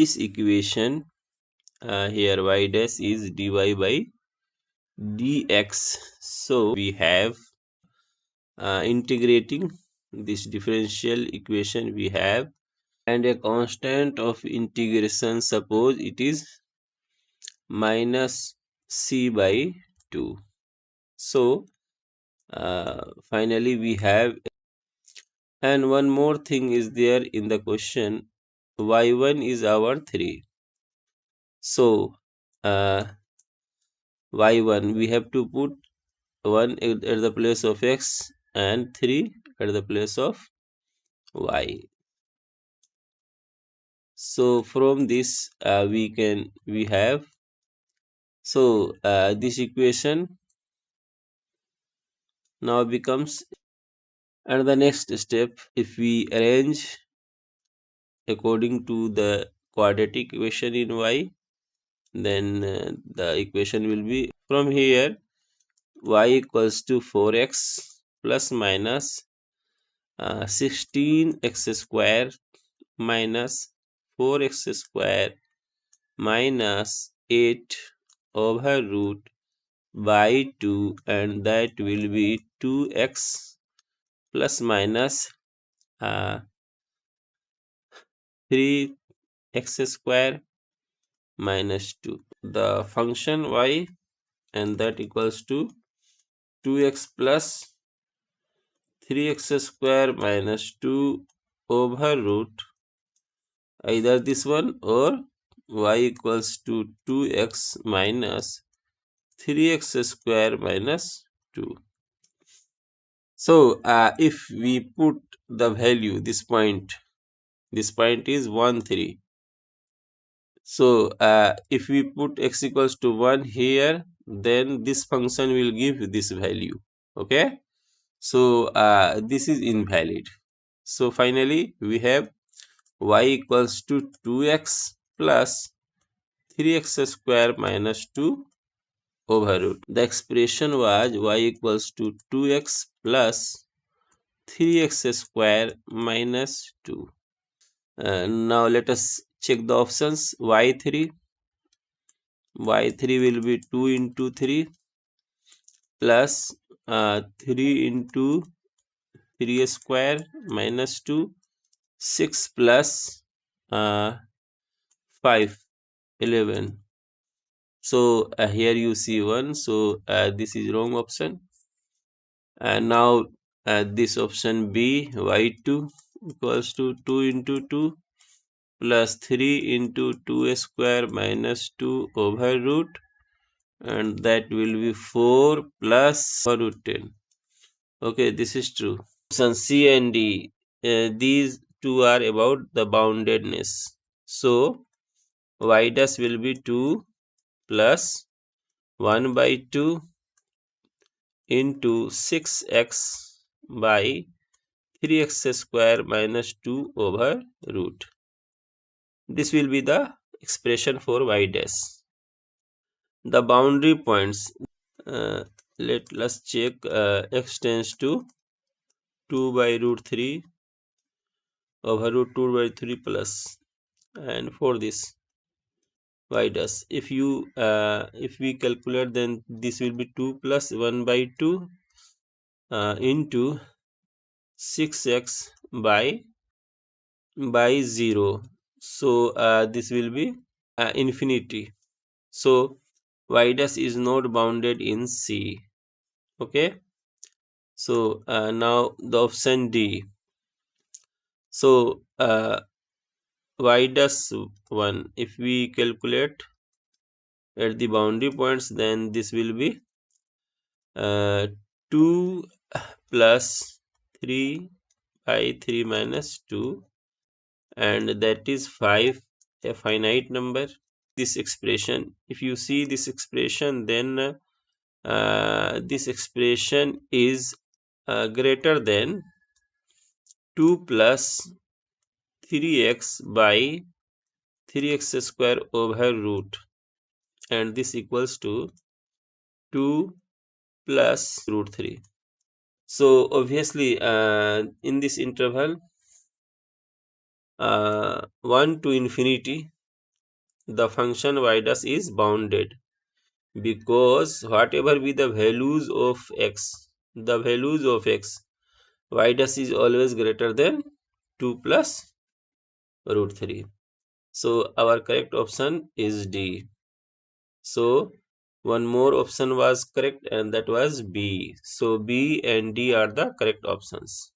this equation, here y dash is dy by dx. So we have integrating this differential equation we have, and a constant of integration, suppose it is minus c by 2. So finally we have, and one more thing is there in the question, y1 is our 3. So y1 we have to put 1 at the place of x and 3 at the place of y. So from this we have, so this equation now becomes, and the next step, if we arrange according to the quadratic equation in y, then the equation will be from here, y equals to 4x plus minus 16x square minus 4x square minus 8 over root by 2, and that will be 2x plus minus 3x square minus 2. The function y, and that equals to 2x plus 3x square minus 2 over root either this one or y equals to 2x minus 3x square minus 2. So if we put the value, this point is 1 3. So if we put x equals to 1 here, then this function will give this value. Okay, so this is invalid. So finally we have y equals to 2x plus 3x square minus 2 over root. The expression was y equals to 2x plus 3x square minus 2. Now let us check the options. y3 will be 2 into 3 plus 3 into 3 square minus 2, 6 plus 5, 11. So here you see 1, so this is wrong option. And now this option B, y2 equals to 2 into 2 plus 3 into 2 square minus 2 over root, and that will be 4 plus over root 10. Okay, this is true. Option C and D, these two are about the boundedness. So y dash will be 2 plus 1 by 2 into 6x by 3x square minus 2 over root. This will be the expression for y dash. The boundary points, let's check, x tends to 2 by root 3 over root 2 by 3 plus, and for this y dash, if we calculate, then this will be 2 plus 1 by 2 into 6x by 0. So this will be infinity. So y dash is not bounded in C. Okay, so now the option D. So y dash 1, if we calculate at the boundary points, then this will be 2 plus 3 by 3 minus 2, and that is 5, a finite number. This expression, if you see this expression, then this expression is greater than 2 plus 3x by 3x square over root, and this equals to 2 plus root 3. So obviously in this interval 1 to infinity, the function y dash is bounded, because whatever be the values of x, the values of x, y dash is always greater than 2 plus root 3. So our correct option is D. So one more option was correct, and that was B. So B and D are the correct options.